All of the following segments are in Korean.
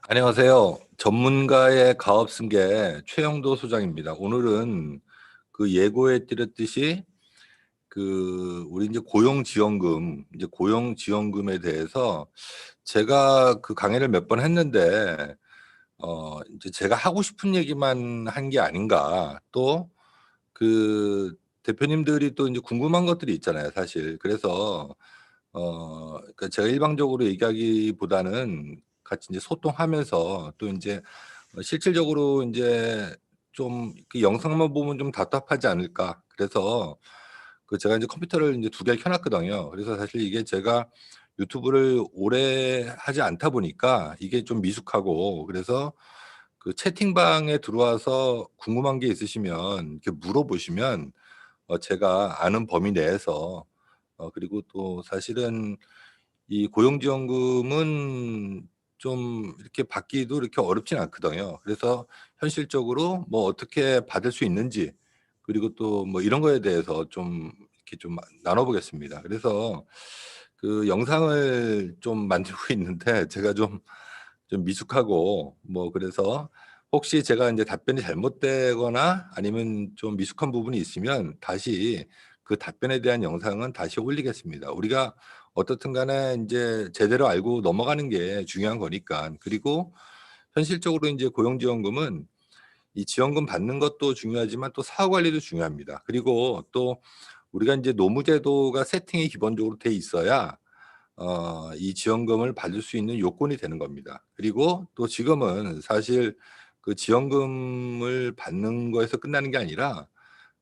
안녕하세요. 전문가의 가업 승계 최영도 소장입니다. 오늘은 그 예고해 드렸듯이 우리 이제 고용지원금에 대해서 제가 그 강의를 몇 번 했는데 이제 제가 하고 싶은 얘기만 한 게 아닌가. 또 대표님들이 또 이제 궁금한 것들이 있잖아요, 사실. 그래서 그러니까 제가 일방적으로 얘기하기보다는 같이 이제 소통하면서 또 인제 실질적으로 인제 좀 그 '영상만 보면 좀 답답하지 않을까.' 그래서 제가 인제 컴퓨터를 인제 2 개를 켜 놨거든요. 그래서 사실 이게 제가 유튜브를 오래 하지 않다 보니까 이게 좀 미숙하고, 그래서 채팅방에 들어와서 궁금한 게 있으시면 이렇게 물어보시면 제가 아는 범위 내에서, 그리고 또 사실은 이 고용지원금은 좀 이렇게 받기도 이렇게 어렵진 않거든요. 그래서 현실적으로 뭐 어떻게 받을 수 있는지, 그리고 또 뭐 이런 거에 대해서 좀 이렇게 좀 나눠 보겠습니다. 그래서 영상을 좀 만들고 있는데 제가 좀 미숙하고, 뭐 그래서 혹시 제가 인제 답변이 잘못되거나 아니면 좀 미숙한 부분이 있으면 다시 그 답변에 대한 영상은 다시 올리겠습니다. 우리가 어떻든 간에 인제 제대로 알고 넘어가는 게 중요한 거니깐. 그리고 현실적으로 인제 고용지원금은 이 지원금 받는 것도 중요하지만 또 사후 관리도 중요합니다. 그리고 또 우리가 인제 노무제도가 세팅이 기본적으로 돼 있어야 이 지원금을 받을 수 있는 요건이 되는 겁니다. 그리고 또 지금은 사실 지원금을 받는 거에서 끝나는 게 아니라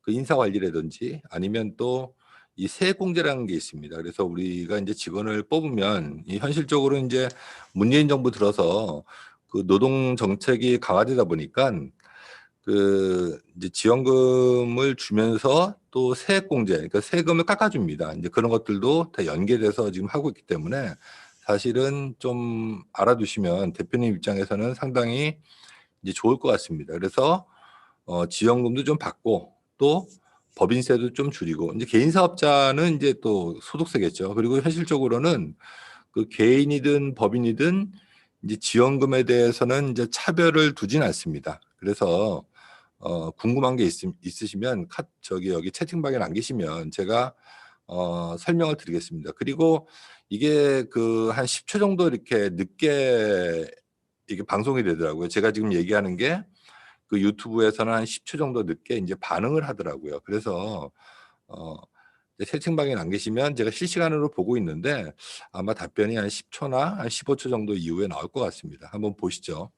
인사 관리라든지 아니면 또 이 세액공제라는 게 있습니다. 그래서 우리가 인제 직원을 뽑으면 이 현실적으로 인제 문재인 정부 들어서 노동 정책이 강화되다 보니깐 이제 지원금을 주면서 또 세액공제, 그러니까 세금을 깎아 줍니다. 인제 그런 것들도 다 연계돼서 지금 하고 있기 때문에 사실은 좀 알아두시면 대표님 입장에서는 상당히 이제 좋을 것 같습니다. 그래서 지원금도 좀 받고 또 법인세도 좀 줄이고, 인제 개인 사업자는 인제 또 소득세겠죠. 그리고 현실적으로는 개인이든 법인이든 이제 지원금에 대해서는 인제 차별을 두진 않습니다. 그래서 궁금한 게 있으시면 여기 채팅방에 남기시면 제가 설명을 드리겠습니다. 그리고 이게 한 10초 정도 이렇게 늦게 이게 방송이 되더라고요. 제가 지금 얘기하는 게 유튜브에서는 한 10초 정도 늦게 인제 반응을 하더라고요. 그래서 어 이제 채팅방에 남기시면 제가 실시간으로 보고 있는데 아마 답변이 한 10 초나 한 15초 정도 이후에 나올 것 같습니다. 한번 보시죠.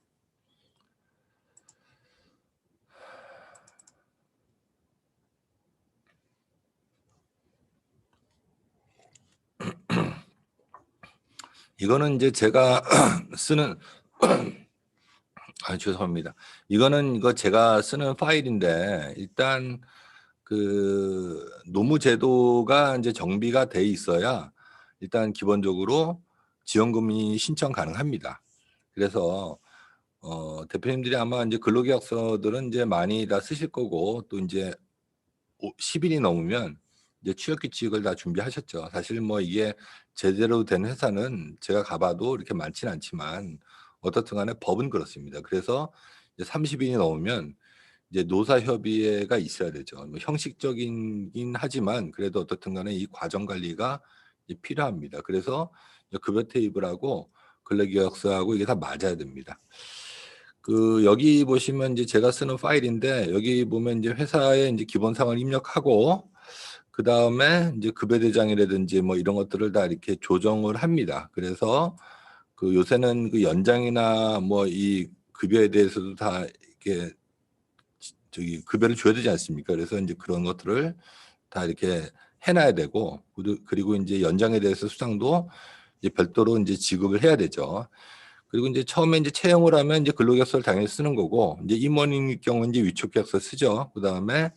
이거는 인제 제가 쓰는 죄송합니다. 이거 제가 쓰는 파일인데, 일단 노무제도가 인제 정비가 돼 있어야 일단 기본적으로 지원금이 신청 가능합니다. 그래서 대표님들이 아마 인제 근로계약서들은 인제 많이 다 쓰실 거고, 또 인제 10 일이 넘으면 이제 취업 규칙을 다 준비하셨죠. 사실 뭐 이게 제대로 된 회사는 제가 가 봐도 이렇게 많지는 않지만 어떻든 간에 법은 그렇습니다. 그래서 이제 30 일이 넘으면 이제 노사협의회가 있어야 되죠. 뭐 형식적이긴 하지만 그래도 어떻든 간에 이 과정 관리가 이제 필요합니다. 그래서 이제 급여 테이블하고 근로계약서하고 이게 다 맞아야 됩니다. 여기 보시면 이제 제가 쓰는 파일인데, 여기 보면 이제 회사의 인제 기본 사항을 입력하고 그다음에 인제 급여 대장이라든지 뭐 이런 것들을 다 이렇게 조정을 합니다. 그래서 요새는 연장이나 뭐 이 급여에 대해서도 다 이렇게 급여를 줘야 되지 않습니까? 그래서 인제 그런 것들을 다 이렇게 해 놔야 되고, 그리고 인제 연장에 대해서 수당도 이제 별도로 인제 지급을 해야 되죠. 그리고 인제 처음에 인제 채용을 하면 인제 근로계약서를 당연히 쓰는 거고, 인제 임원인 경우는 인제 위촉계약서 쓰죠. 그다음에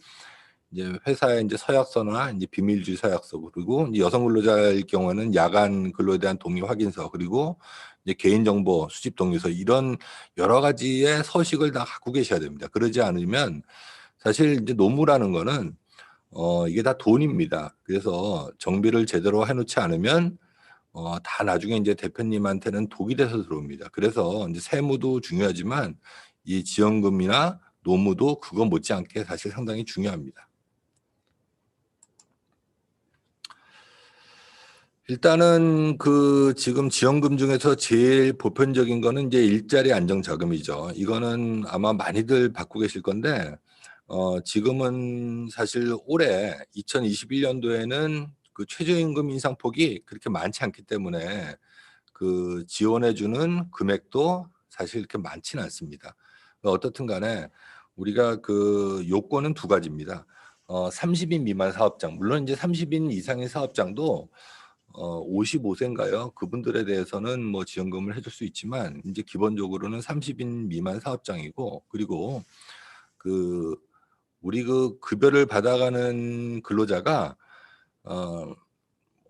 이제 회사의 인제 서약서나 인제 비밀주의 서약서, 그리고 인제 여성 근로자일 경우에는 야간 근로에 대한 동의 확인서, 그리고 이제 개인정보 수집 동의서, 이런 여러 가지의 서식을 다 갖고 계셔야 됩니다. 그러지 않으면 사실 인제 노무라는 거는 이게 다 돈입니다. 그래서 정비를 제대로 해 놓지 않으면 다 나중에 인제 대표님한테는 독이 돼서 들어옵니다. 그래서 인제 세무도 중요하지만 이 지원금이나 노무도 그거 못지않게 사실 상당히 중요합니다. 일단은 그 지금 지원금 중에서 제일 보편적인 거는 이제 일자리 안정 자금이죠. 이거는 아마 많이들 받고 계실 건데 지금은 사실 올해 2021 년도에는 그 최저임금 인상폭이 그렇게 많지 않기 때문에 그 지원해 주는 금액도 사실 그렇게 많지는 않습니다. 어떻든 간에 우리가 그 요건은 두 가지입니다. 30인 미만 사업장, 물론 이제 30인 이상의 사업장도 55 세인가요? 그분들에 대해서는 뭐 지원금을 해줄 수 있지만 인제 기본적으로는 30인 미만 사업장이고, 그리고 그 우리 그 급여를 받아가는 근로자가 어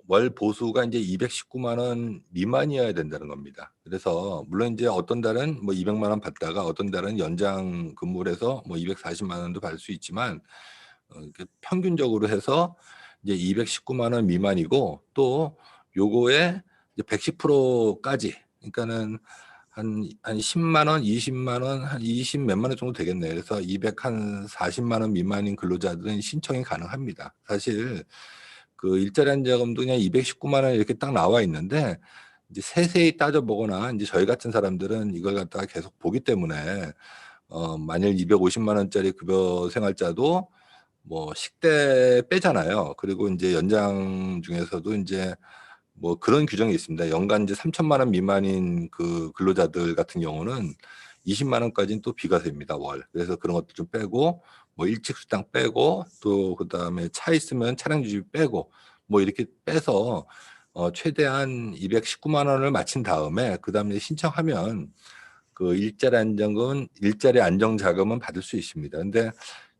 월 보수가 인제 219만 원 미만이어야 된다는 겁니다. 그래서 물론 인제 어떤 달은 뭐 200만 원 받다가 어떤 달은 연장 근무를 해서 뭐 240만 원도 받을 수 있지만 이렇게 평균적으로 해서 이제 219만 원 미만이고, 또 요거에 이제 110% 까지, 그러니까는 한 10만 원, 20만 원, 한 20 몇만 원 정도 되겠네요. 그래서 200 한 40만 원 미만인 근로자들은 신청이 가능합니다. 사실 그 일자리 안정금도 그냥 219만 원 이렇게 딱 나와 있는데, 이제 세세히 따져 보거나 인제 저희 같은 사람들은 이걸 갖다가 계속 보기 때문에 만일 250만 원짜리 급여 생활자도 뭐 식대 빼잖아요. 그리고 인제 연장 중에서도 인제 뭐 그런 규정이 있습니다. 연간 이제 3천만 원 미만인 그 근로자들 같은 경우는 20만 원까지는 또 비과세입니다, 월. 그래서 그런 것도 좀 빼고, 뭐 일찍 수당 빼고, 또 그다음에 차 있으면 차량 주유비 빼고, 뭐 이렇게 빼서 최대한 219만 원을 마친 다음에 그다음에 신청하면 그 일자리 안정 자금은 받을 수 있습니다. 근데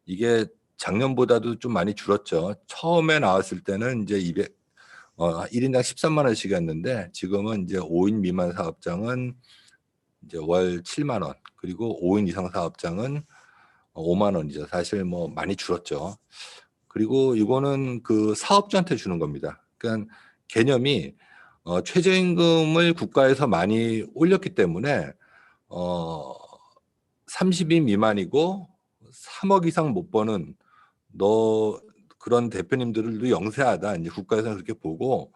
이게 작년보다도 좀 많이 줄었죠. 처음에 나왔을 때는 인제 1 인당 13만 원씩이었는데, 지금은 인제 5인 미만 사업장은 이제 월 7만 원, 그리고 5인 이상 사업장은 5만 원이죠. 사실 뭐 많이 줄었죠. 그리고 이거는 그 사업주한테 주는 겁니다. 그러니까 개념이 최저임금을 국가에서 많이 올렸기 때문에 어 30인 미만이고 3억 이상 못 버는 너 그런 대표님들도 영세하다, 인제 국가에서는 그렇게 보고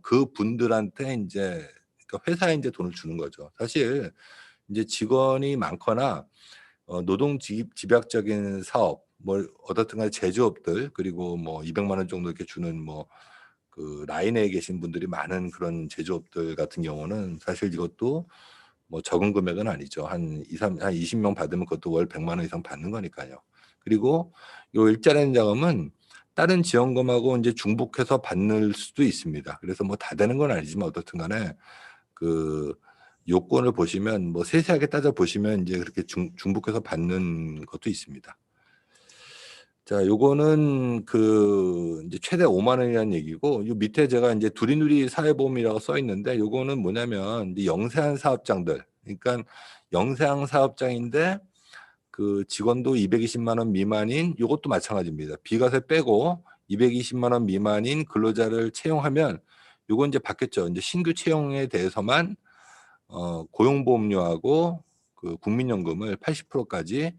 그분들한테 인제, 그러니까 회사에 인제 돈을 주는 거죠. 사실 인제 직원이 많거나 노동 집약적인 사업, 뭐 어떻든 간에 제조업들, 그리고 뭐 200만 원 정도 이렇게 주는 뭐 그 라인에 계신 분들이 많은 그런 제조업들 같은 경우는 사실 이것도 뭐 적은 금액은 아니죠. 한 20명 받으면 그것도 월 100만 원 이상 받는 거니까요. 그리고 요 일자리 자금은 다른 지원금하고 인제 중복해서 받을 수도 있습니다. 그래서 뭐 다 되는 건 아니지만 어떻든 간에 그 요건을 보시면, 뭐 세세하게 따져 보시면 인제 그렇게 중복해서 받는 것도 있습니다. 자, 요거는 그 인제 최대 5만 원이라는 얘기고, 요 밑에 제가 인제 두리누리 사회보험이라고 써 있는데, 요거는 뭐냐면 이제 영세한 사업장들, 그러니깐 영세한 사업장인데 그 직원도 220만 원 미만인, 요것도 마찬가지입니다. 비과세 빼고 220만 원 미만인 근로자를 채용하면 요건 인제 받겠죠. 인제 신규 채용에 대해서만 고용보험료하고 그 국민연금을 80% 까지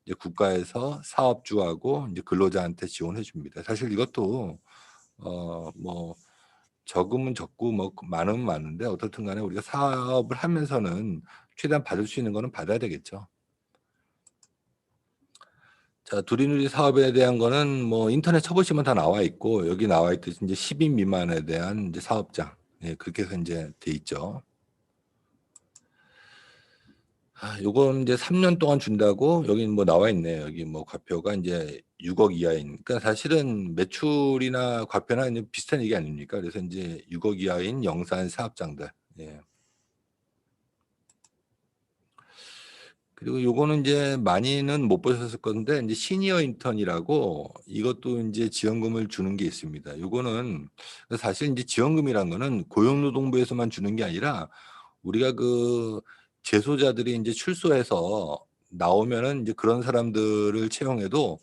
이제 국가에서 사업주하고 인제 근로자한테 지원해 줍니다. 사실 이것도 뭐 적으면 적고 뭐 많으면 많은데, 어떻든 간에 우리가 사업을 하면서는 최대한 받을 수 있는 거는 받아야 되겠죠. 자, 두리누리 사업에 대한 거는 뭐 인터넷 쳐 보시면 다 나와 있고, 여기 나와 있듯이 인제 10인 미만에 대한 인제 사업장, 예 그렇게 해서 인제 돼 있죠. 요건 인제 3년 동안 준다고 여긴 뭐 나와 있네요. 여기 뭐 과표가 인제 6억 이하인, 그러니까 사실은 매출이나 과표나 이제 비슷한 얘기 아닙니까? 그래서 인제 6억 이하인 영세한 사업장들. 예. 그리고 요거는 인제 많이는 못 보셨을 건데, 인제 시니어 인턴이라고 이것도 인제 지원금을 주는 게 있습니다. 요거는 사실 인제 지원금이란 거는 고용노동부에서만 주는 게 아니라 우리가 그 재소자들이 인제 출소해서 나오면은 인제 그런 사람들을 채용해도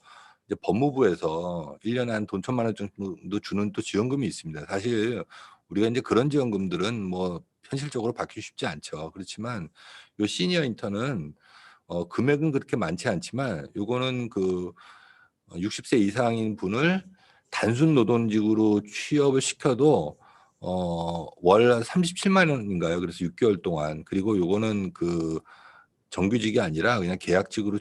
이제 법무부에서 1 년에 한 돈 1,000만 원 정도 주는 또 지원금이 있습니다. 사실 우리가 이제 그런 지원금들은 뭐 현실적으로 받기 쉽지 않죠. 그렇지만 요 시니어 인턴은 금액은 그렇게 많지 않지만 요거는 그 60세 이상인 분을 단순 노동직으로 취업을 시켜도 월 37만 원인가요? 그래서 6개월 동안. 그리고 요거는 그 정규직이 아니라 그냥 계약직으로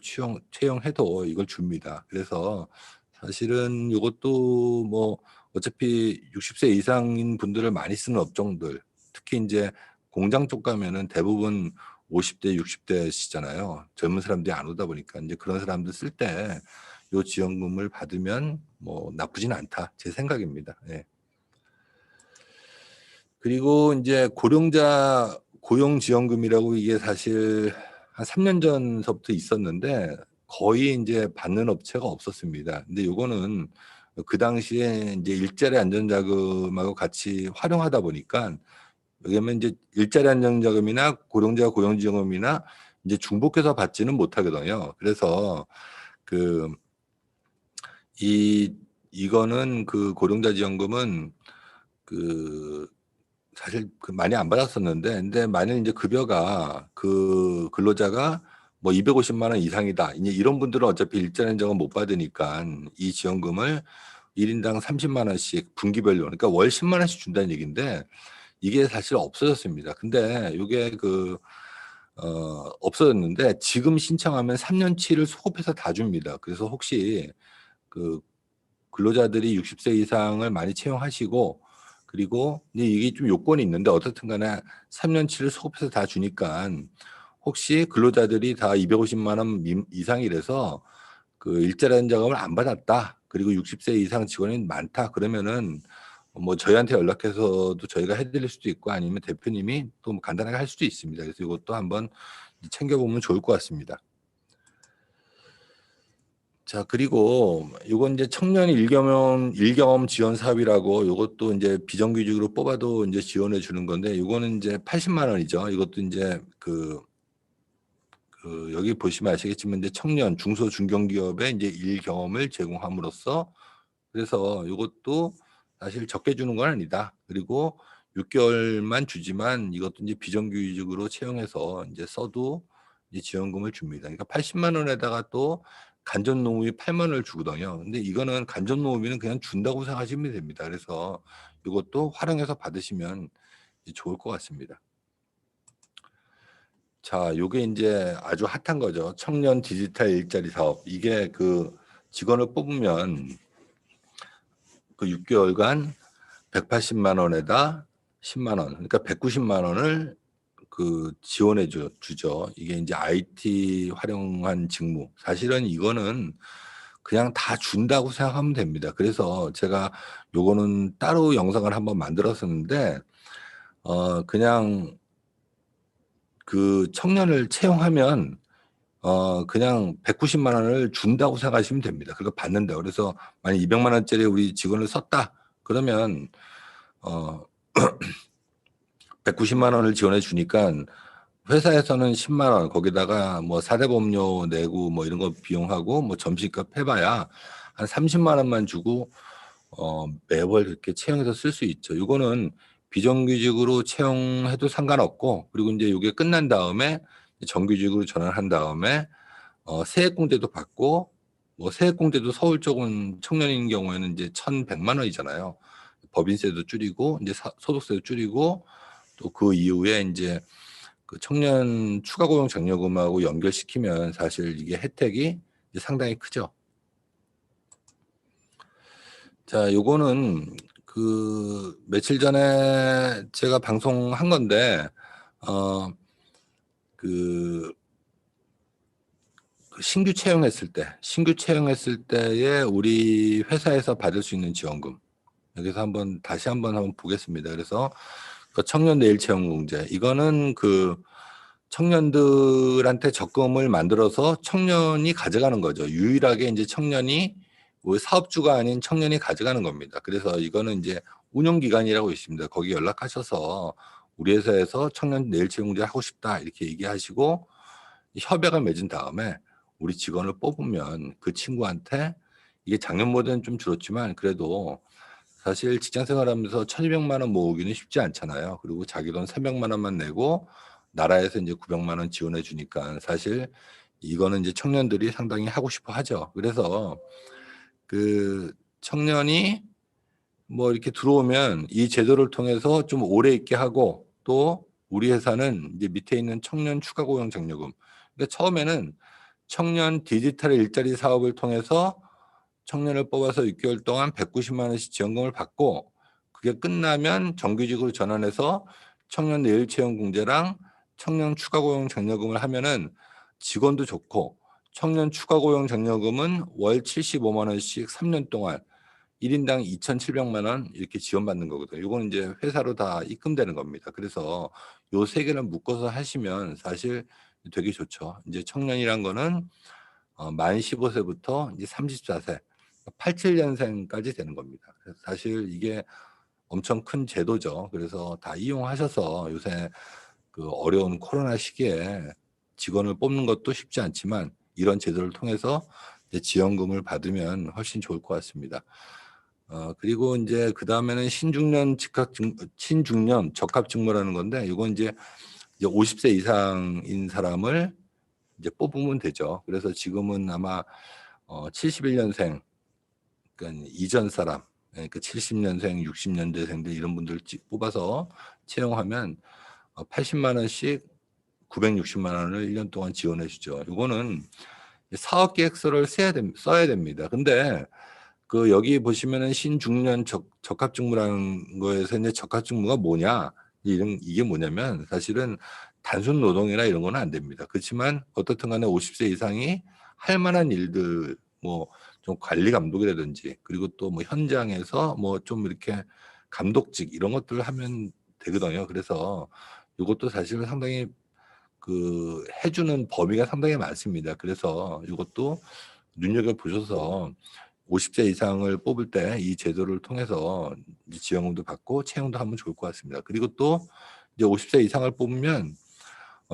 채용해도 이걸 줍니다. 그래서 사실은 요것도 뭐 어차피 60세 이상인 분들을 많이 쓰는 업종들, 특히 인제 공장 쪽 가면은 대부분 50대, 60대시잖아요. 젊은 사람들이 안 오다 보니까. 인제 그런 사람들 쓸 때 요 지원금을 받으면 뭐 나쁘진 않다. 제 생각입니다. 예. 그리고 인제 고령자 고용지원금이라고 이게 사실 한 3년 전서부터 있었는데 거의 인제 받는 업체가 없었습니다. 근데 요거는 그 당시에 인제 일자리 안전자금하고 같이 활용하다 보니깐 왜냐면 인제 일자리 안정자금이나 고령자 고용지원금이나 인제 중복해서 받지는 못하거든요. 그래서 그 이거는 그 고령자 지원금은 그 사실 그 많이 안 받았었는데 근데 만약 인제 급여가 그 근로자가 뭐 250만 원 이상이다. 이제 이런 분들은 어차피 일자리 안정은 못 받으니깐 이 지원금을 1 인당 30만 원씩 분기별로 그러니까 월 10만 원씩 준다는 얘기인데 이게 사실 없어졌습니다. 근데 요게 없어졌는데 지금 신청하면 3 년치를 소급해서 다 줍니다. 그래서 혹시 그 근로자들이 60세 이상을 많이 채용하시고 그리고 이제 이게 좀 요건이 있는데 어떻든 간에 3 년치를 소급해서 다 주니깐 혹시 근로자들이 다 250만 원 이상이라서 그 일자리 안정금을 안 받았다. 그리고 60세 이상 직원이 많다. 그러면은 뭐 저희한테 연락해서도 저희가 해 드릴 수도 있고 아니면 대표님이 또 뭐 간단하게 할 수도 있습니다. 그래서 이것도 한번 챙겨 보면 좋을 것 같습니다. 자 그리고 요건 이제 청년 일경험 지원 사업이라고 요것도 인제 비정규직으로 뽑아도 인제 지원해 주는 건데 요거는 인제 80만 원이죠. 이것도 인제 여기 보시면 아시겠지만 이제 청년, 중소 중견기업에 인제 일 경험을 제공함으로써 그래서 요것도 사실 적게 주는 건 아니다. 그리고 6개월만 주지만 이것도 인제 비정규직으로 채용해서 인제 써도 이제 지원금을 줍니다. 그러니까 80만 원에다가 또 간접노무비 8만 원을 주거든요. 근데 이거는 간접노무비는 그냥 준다고 생각하시면 됩니다. 그래서 요것도 활용해서 받으시면 이제 좋을 것 같습니다. 자 요게 인제 아주 핫한 거죠. 청년 디지털 일자리 사업. 이게 그 직원을 뽑으면 그 6개월간 180만 원에다 10만 원 그러니까 190만 원을 그 지원해 주죠. 이게 인제 IT 활용한 직무. 사실은 이거는 그냥 다 준다고 생각하면 됩니다. 그래서 제가 요거는 따로 영상을 한번 만들었었는데 그냥 그 청년을 채용하면 그냥 190만 원을 준다고 생각하시면 됩니다. 그거 받는다. 그래서 만약 200만 원짜리 우리 직원을 썼다. 그러면 어 190만 원을 지원해 주니깐 회사에서는 10만 원 거기다가 뭐 사대보험료 내고 뭐 이런 거 비용하고 뭐 점심값 해 봐야 한 30만 원만 주고 매월 그렇게 채용해서 쓸 수 있죠. 요거는 비정규직으로 채용해도 상관없고 그리고 인제 요게 끝난 다음에 정규직으로 전환한 다음에 세액공제도 받고 뭐 세액공제도 서울 쪽은 청년인 경우에는 인제 1,100만 원이잖아요. 법인세도 줄이고 인제 소득세도 줄이고 또 그 이후에 인제 그 청년 추가 고용 장려금하고 연결시키면 사실 이게 혜택이 이제 상당히 크죠. 자 요거는 그 며칠 전에 제가 방송한 건데 어 그 신규 채용했을 때에 우리 회사에서 받을 수 있는 지원금. 여기서 다시 한번 보겠습니다. 그래서 그 청년 내일 채용 공제 이거는 그 청년들한테 적금을 만들어서 청년이 가져가는 거죠. 유일하게 인제 청년이 뭐 사업주가 아닌 청년이 가져가는 겁니다. 그래서 이거는 인제 운영기관이라고 있습니다. 거기 연락하셔서 "우리 회사에서 청년 내일 채용 공제 하고 싶다." 이렇게 얘기하시고 협약을 맺은 다음에 우리 직원을 뽑으면 그 친구한테 이게 작년보다는 좀 줄었지만 그래도 사실 직장 생활하면서 1,200만 원 모으기는 쉽지 않잖아요. 그리고 자기 돈 300만 원만 내고 나라에서 인제 900만 원 지원해 주니까 사실 이거는 이제 청년들이 상당히 하고 싶어 하죠. 그래서 그 청년이 뭐 이렇게 들어오면 이 제도를 통해서 좀 오래 있게 하고 또 우리 회사는 이제 밑에 있는 청년 추가 고용 장려금, 그러니까 처음에는 청년 디지털 일자리 사업을 통해서 청년을 뽑아서 6개월 동안 190만 원씩 지원금을 받고 그게 끝나면 정규직으로 전환해서 청년 내일 채용 공제랑 청년 추가 고용 장려금을 하면은 직원도 좋고, 청년 추가 고용 장려금은 월 75만 원씩 3년 동안 1 인당 2,700만 원 이렇게 지원받는 거거든요. 요거는 인제 회사로 다 입금되는 겁니다. 그래서 요 3 개를 묶어서 하시면 사실 되게 좋죠. 인제 청년이란 거는 만 15 세부터 이제 34 세, 87 년생까지 되는 겁니다. 그래서 사실 이게 엄청 큰 제도죠. 그래서 다 이용하셔서 요새 그 어려운 코로나 시기에 직원을 뽑는 것도 쉽지 않지만 이런 제도를 통해서 이제 지원금을 받으면 훨씬 좋을 것 같습니다. 그리고 인제 그다음에는 신중년 적합직무라는 건데 요건 이제 50세 이상인 사람을 이제 뽑으면 되죠. 그래서 지금은 아마 71 년생, 그러니까 이전 사람, 예 그 70 년생, 60 년대생들 이런 분들 뽑아서 채용하면 80만 원씩 960만 원을 1년 동안 지원해 주죠. 요거는 사업 계획서를 써야 됩니다. 근데 그 여기 보시면은 신중년 적합직무라는 거에서 인제 적합직무가 뭐냐, 이게 뭐냐면 사실은 단순 노동이나 이런 거는 안 됩니다. 그렇지만 어떻든 간에 50세 이상이 할 만한 일들, 뭐 좀 관리 감독이라든지 그리고 또 뭐 현장에서 뭐 좀 이렇게 감독직 이런 것들을 하면 되거든요. 그래서 요것도 사실은 상당히 그 해 주는 범위가 상당히 많습니다. 그래서 요것도 눈여겨 보셔서 50세 이상을 뽑을 때 이 제도를 통해서 이제 지원금도 받고 채용도 하면 좋을 것 같습니다. 그리고 또 이제 50세 이상을 뽑으면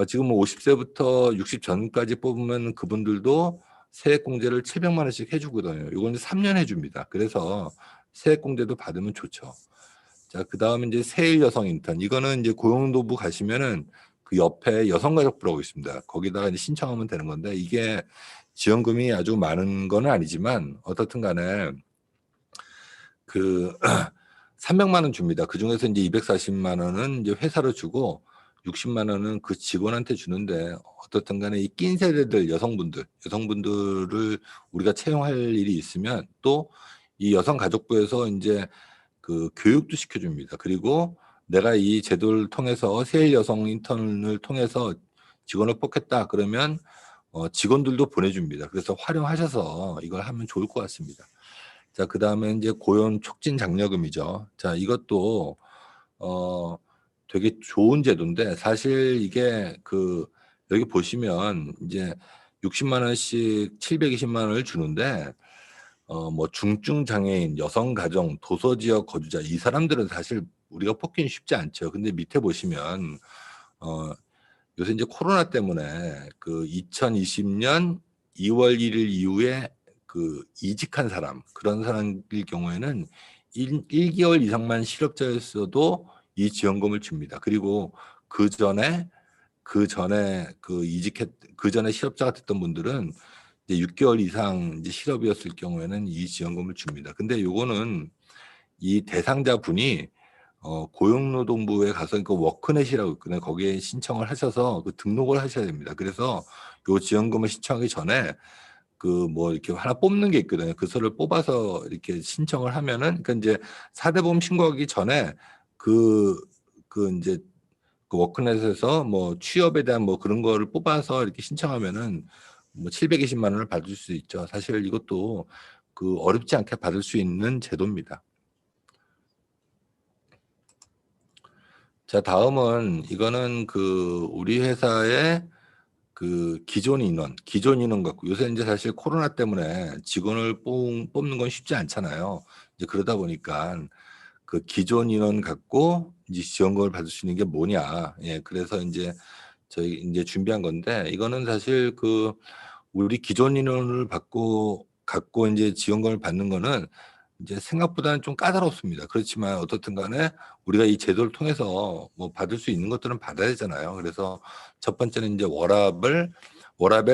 지금 뭐 50 세부터 60 전까지 뽑으면 그분들도 세액공제를 700만 원씩 해 주거든요. 요거는 3년 해 줍니다. 그래서 세액공제도 받으면 좋죠. 자, 그다음에 인제 세일 여성 인턴, 이거는 인제 고용노부 가시면은 그 옆에 여성가족부라고 있습니다. 거기다가 이제 신청하면 되는 건데 이게 지원금이 아주 많은 거는 아니지만 어떻든 간에 그 300만 원 줍니다. 그중에서 인제 240만 원은 인제 회사로 주고 60만 원은 그 직원한테 주는데, 어떻든 간에 이 낀 세대들 여성분들을 우리가 채용할 일이 있으면 또 이 여성가족부에서 인제 그 교육도 시켜 줍니다. 그리고 내가 이 제도를 통해서 세일 여성 인턴을 통해서 직원을 뽑겠다 그러면 직원들도 보내 줍니다. 그래서 활용하셔서 이걸 하면 좋을 것 같습니다. 자, 그다음에 인제 고용 촉진 장려금이죠. 자, 이것도 어 되게 좋은 제도인데 사실 이게 그 여기 보시면 인제 60만 원씩 720만 원을 주는데 뭐 중증 장애인, 여성 가정, 도서 지역 거주자 이 사람들은 사실 우리가 뽑기는 쉽지 않죠. 근데 밑에 보시면 어 요새 인제 코로나 때문에 그 2020년 2월 1일 이후에 그 이직한 사람, 그런 사람일 경우에는 1 개월 이상만 실업자였어도 이 지원금을 줍니다. 그리고 그전에 그전에 실업자가 됐던 분들은 이제 6 개월 이상 이제 실업이었을 경우에는 이 지원금을 줍니다. 근데 요거는 이 대상자분이 고용노동부에 가서 그 워크넷이라고 있거든요. 거기에 신청을 하셔서 그 등록을 하셔야 됩니다. 그래서 요 지원금을 신청하기 전에 그 뭐 이렇게 하나 뽑는 게 있거든요. 그거를 뽑아서 이렇게 신청을 하면은, 그러니까 인제 사대보험 신고하기 전에 그 인제 그 워크넷에서 뭐 취업에 대한 뭐 그런 거를 뽑아서 이렇게 신청하면은 뭐 720만 원을 받을 수 있죠. 사실 이것도 그 어렵지 않게 받을 수 있는 제도입니다. 자, 다음은 이거는 그 우리 회사의 그 기존 인원 갖고, 요새 인제 사실 코로나 때문에 직원을 뽑는 건 쉽지 않잖아요. 이제 그러다 보니깐 그 기존 인원 갖고 이제 지원금을 받을 수 있는 게 뭐냐. 예, 그래서 인제 저희 인제 준비한 건데 이거는 사실 우리 기존 인원을 갖고 인제 지원금을 받는 거는 이제 생각보다는 좀 까다롭습니다. 그렇지만 어떻든 간에 우리가 이 제도를 통해서 뭐 받을 수 있는 것들은 받아야 되잖아요. 그래서 첫 번째는 이제 워라밸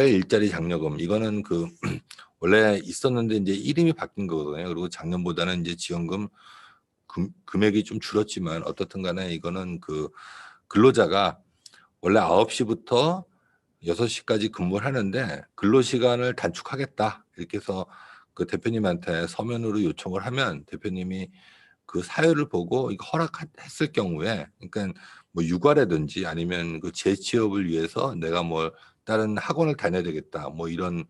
일자리 장려금. 이거는 그 원래 있었는데 이제 이름이 바뀐 거거든요. 그리고 작년보다는 이제 지원금 금액이 좀 줄었지만 어떻든 간에 이거는 그 근로자가 원래 9시부터 6시까지 근무를 하는데 근로시간을 단축하겠다. 이렇게 해서 그 대표님한테 서면으로 요청을 하면 대표님이 그 사유를 보고 이거 허락했을 경우에, 그러니까 뭐 육아라든지 아니면 그 재취업을 위해서 내가 뭐 다른 학원을 다녀야 되겠다. 뭐 이런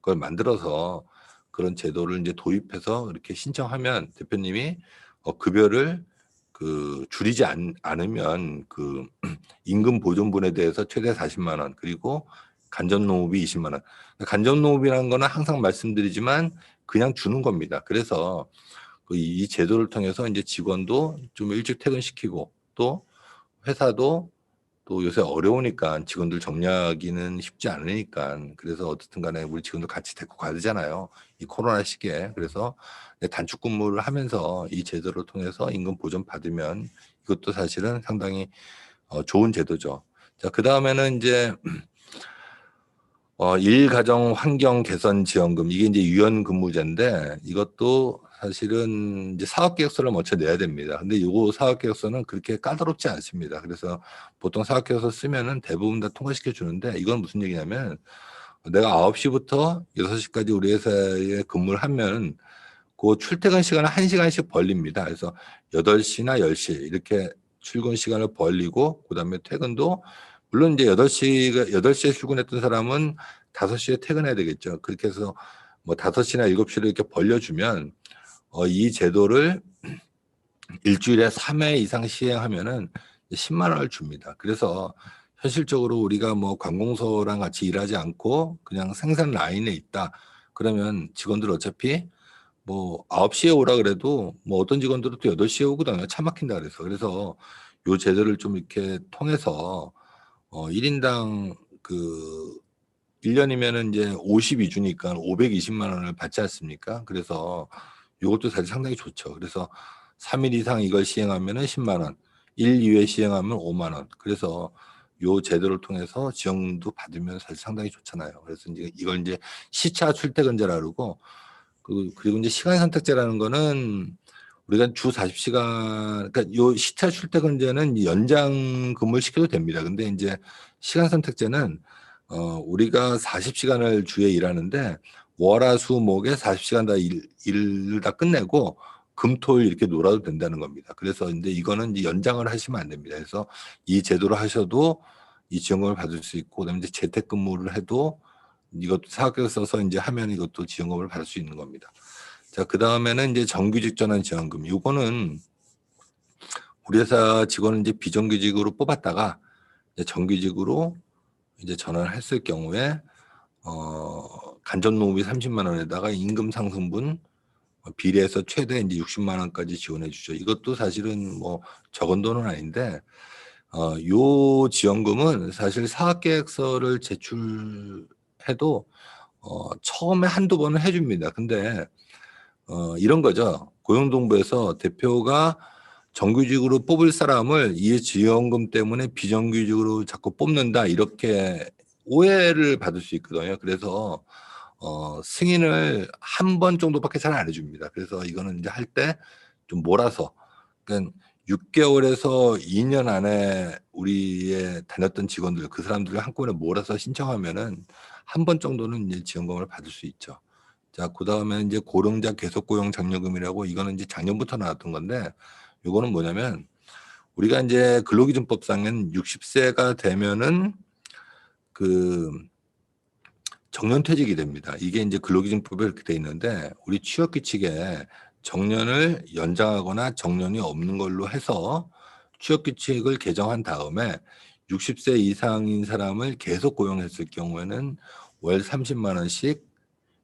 걸 만들어서 그런 제도를 이제 도입해서 이렇게 신청하면 대표님이 급여를 그 줄이지 않으면 그 임금 보존분에 대해서 최대 40만 원, 그리고 간접농업이 20만 원. 간접농업이라는 거는 항상 말씀드리지만 그냥 주는 겁니다. 그래서 이 제도를 통해서 이제 직원도 좀 일찍 퇴근시키고, 또 회사도 또 요새 어려우니까 직원들 정리하기는 쉽지 않으니까, 그래서 어떻든 간에 우리 직원들 같이 데리고 가야 되잖아요. 이 코로나 시기에. 그래서 단축 근무를 하면서 이 제도를 통해서 임금 보전 받으면 이것도 사실은 상당히 좋은 제도죠. 자, 그 다음에는 이제 일가정 환경 개선 지원금, 이게 이제 유연근무제인데 이것도 사실은 이제 사업계획서를 먼저 내야 됩니다. 근데 요거 사업계획서는 그렇게 까다롭지 않습니다. 그래서 보통 사업계획서 쓰면은 대부분 다 통과시켜 주는데, 이건 무슨 얘기냐면 내가 9시부터 6시까지 우리 회사에 근무를 하면 그 출퇴근 시간을 1시간씩 벌립니다. 그래서 8시나 10시 이렇게 출근 시간을 벌리고, 그다음에 퇴근도 물론 이제 8시에 출근했던 사람은 5시에 퇴근해야 되겠죠. 그렇게 해서 뭐 5시나 7시를 이렇게 벌려주면 이 제도를 일주일에 3회 이상 시행하면은 10만 원을 줍니다. 그래서 현실적으로 우리가 뭐 관공서랑 같이 일하지 않고 그냥 생산 라인에 있다. 그러면 직원들 어차피 뭐 9시에 오라 그래도 뭐 어떤 직원들은 또 8시에 오거든요. 차 막힌다 그래서. 그래서 요 제도를 좀 이렇게 통해서 1인당 그 1년이면은 이제 52주니까 520만 원을 받지 않습니까? 그래서 요것도 사실 상당히 좋죠. 그래서 3일 이상 이걸 시행하면은 10만 원, 1, 2회 시행하면 5만 원. 그래서 요 제도를 통해서 지원도 받으면 사실 상당히 좋잖아요. 그래서 이제 이걸 이제 시차 출퇴근제라 그러고, 그리고 이제 시간 선택제라는 거는 우리가 주 40시간, 그러니까 요 시차 출퇴근제는 연장 근무를 시켜도 됩니다. 근데 이제 시간 선택제는 우리가 40시간을 주에 일하는데 월화수목에 40시간 다 일을 다 끝내고 금토일 이렇게 놀아도 된다는 겁니다. 그래서 이제 이거는 이제 연장을 하시면 안 됩니다. 그래서 이 제도로 하셔도 이 지원금을 받을 수 있고, 그다음에 이제 재택근무를 해도 이것도 사각을 써서 이제 하면 이것도 지원금을 받을 수 있는 겁니다. 자, 그 다음에는 이제 정규직 전환 지원금. 요거는 우리 회사 직원을 이제 비정규직으로 뽑았다가 이제 정규직으로 이제 전환을 했을 경우에 간접노무비 30만 원에다가 임금 상승분 비례해서 최대 이제 60만 원까지 지원해 주죠. 이것도 사실은 뭐 적은 돈은 아닌데 요 지원금은 사실 사업계획서를 제출해도 처음에 한두 번은 해줍니다. 근데 이런 거죠. 고용노동부에서 대표가 정규직으로 뽑을 사람을 이 지원금 때문에 비정규직으로 자꾸 뽑는다, 이렇게 오해를 받을 수 있거든요. 그래서 승인을 한 번 정도밖에 잘 안 해줍니다. 그래서 이거는 이제 할 때 좀 몰아서, 그러니까 6개월에서 2년 안에 우리의 다녔던 직원들, 그 사람들을 한꺼번에 몰아서 신청하면은 한 번 정도는 이제 지원금을 받을 수 있죠. 자, 그다음에 이제 고령자 계속 고용 장려금이라고, 이거는 이제 작년부터 나왔던 건데, 요거는 뭐냐면 우리가 이제 근로기준법상은 60세가 되면은 그 정년퇴직이 됩니다. 이게 이제 근로기준법에 이렇게 돼 있는데, 우리 취업규칙에 정년을 연장하거나 정년이 없는 걸로 해서 취업규칙을 개정한 다음에 60세 이상인 사람을 계속 고용했을 경우에는 월 30만 원씩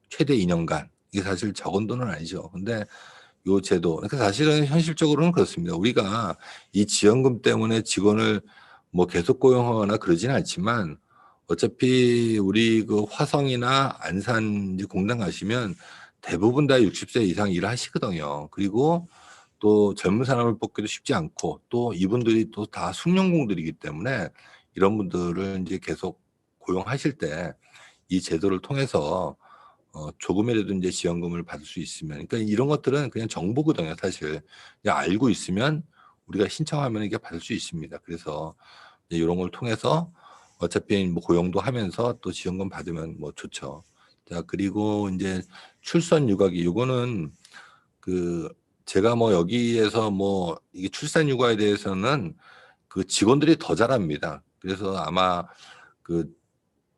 최대 2년간, 이게 사실 적은 돈은 아니죠. 근데 요 제도, 그러니까 사실은 현실적으로는 그렇습니다. 우리가 이 지원금 때문에 직원을 뭐 계속 고용하거나 그러지는 않지만 어차피 우리 그 화성이나 안산 이제 공장 가시면 대부분 다 60세 이상 일을 하시거든요. 그리고 또 젊은 사람을 뽑기도 쉽지 않고 또 이분들이 또 다 숙련공들이기 때문에 이런 분들을 이제 계속 고용하실 때 이 제도를 통해서 조금이라도 이제 지원금을 받을 수 있으면, 그러니까 이런 것들은 그냥 정보거든요, 사실. 그냥 알고 있으면 우리가 신청하면 이게 받을 수 있습니다. 그래서 이제 이런 걸 통해서 어차피 뭐 고용도 하면서 또 지원금 받으면 뭐 좋죠. 자, 그리고 이제 출산 육아기 요거는 그 제가 뭐 여기에서 뭐 이게 출산 육아에 대해서는 그 직원들이 더 잘합니다. 그래서 아마 그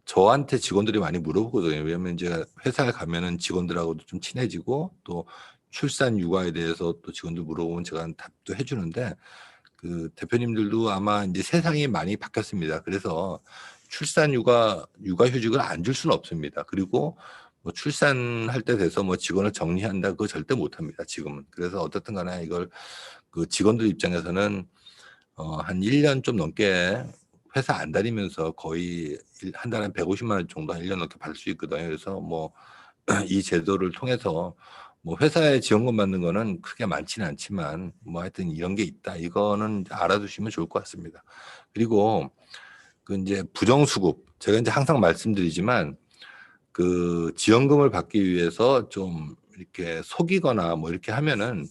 저한테 직원들이 많이 물어보거든요. 왜냐면 이제 회사에 가면은 직원들하고도 좀 친해지고 또 출산 육아에 대해서 또 직원들 물어보면 제가 답도 해 주는데, 그 대표님들도 아마 이제 세상이 많이 바뀌었습니다. 그래서 출산 육아휴직을 안 줄 수는 없습니다. 그리고 뭐 출산할 때 돼서 뭐 직원을 정리한다 그거 절대 못 합니다, 지금은. 그래서 어떻든 간에 이걸 그 직원들 입장에서는 한 1년 좀 넘게 회사 안 다니면서 거의 한 달에 150만 원 정도 한 1년 넘게 받을 수 있거든요. 그래서 뭐 이 제도를 통해서 뭐 회사에 지원금 받는 거는 크게 많지는 않지만 뭐 하여튼 이런 게 있다. 이거는 알아두시면 좋을 것 같습니다. 그리고 그 이제 부정수급, 제가 이제 항상 말씀드리지만 그 지원금을 받기 위해서 좀 이렇게 속이거나 뭐 이렇게 하면은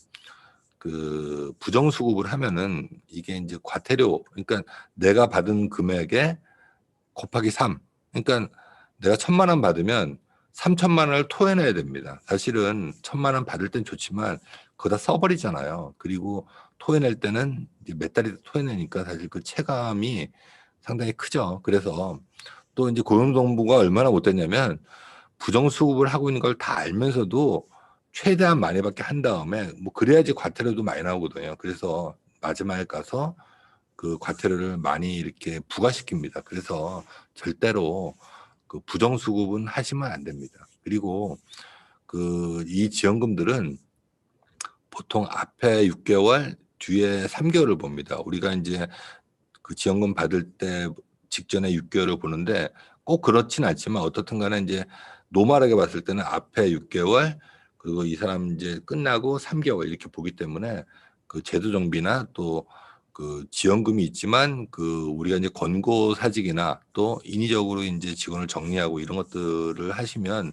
그 부정수급을 하면은 이게 이제 과태료, 그러니까 내가 받은 금액에 곱하기 3. 그러니까 내가 1,000만 원 받으면 3,000만 원을 토해내야 됩니다. 사실은 1,000만 원 받을 땐 좋지만 그거 다 써버리잖아요. 그리고 토해낼 때는 이제 몇 달이 토해내니까 사실 그 체감이 상당히 크죠. 그래서 또 이제 고용노동부가 얼마나 못됐냐면 부정수급을 하고 있는 걸 다 알면서도 최대한 많이 받게 한 다음에 뭐 그래야지 과태료도 많이 나오거든요. 그래서 마지막에 가서 그 과태료를 많이 이렇게 부과시킵니다. 그래서 절대로 그 부정수급은 하시면 안 됩니다. 그리고 그 이 지원금들은 보통 앞에 6개월, 뒤에 3개월을 봅니다. 우리가 이제 그 지원금 받을 때 직전에 6개월을 보는데 꼭 그렇진 않지만 어떻든 간에 이제 노멀하게 봤을 때는 앞에 6개월, 그리고 이 사람 이제 끝나고 3개월 이렇게 보기 때문에 그 제도 정비나 또 그 지원금이 있지만 그 우리가 이제 권고사직이나 또 인위적으로 이제 직원을 정리하고 이런 것들을 하시면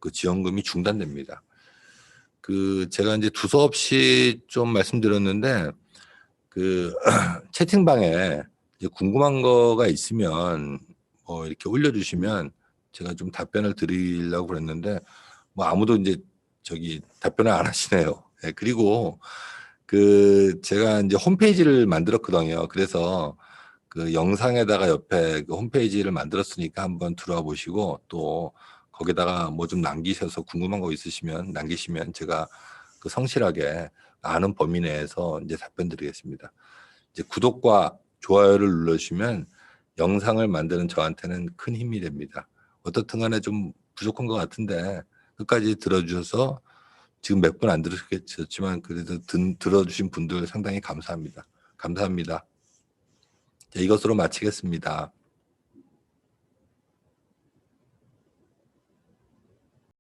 그 지원금이 중단됩니다. 그 제가 이제 두서없이 좀 말씀드렸는데 그 채팅방에 이제 궁금한 거가 있으면 뭐 이렇게 올려주시면 제가 좀 답변을 드리려고 그랬는데 뭐 아무도 이제 저기 답변을 안 하시네요. 예, 그리고 그 제가 이제 홈페이지를 만들었거든요. 그래서 그 영상에다가 옆에 그 홈페이지를 만들었으니까 한번 들어와 보시고 또 거기다가 뭐 좀 남기셔서 궁금한 거 있으시면 남기시면 제가 그 성실하게 아는 범위 내에서 이제 답변 드리겠습니다. 이제 구독과 좋아요를 눌러주시면 영상을 만드는 저한테는 큰 힘이 됩니다. 어떻든 간에 좀 부족한 것 같은데 끝까지 들어주셔서 지금 몇 분 안 들으셨겠지만 그래도 들어주신 분들 상당히 감사합니다. 감사합니다. 자, 이것으로 마치겠습니다.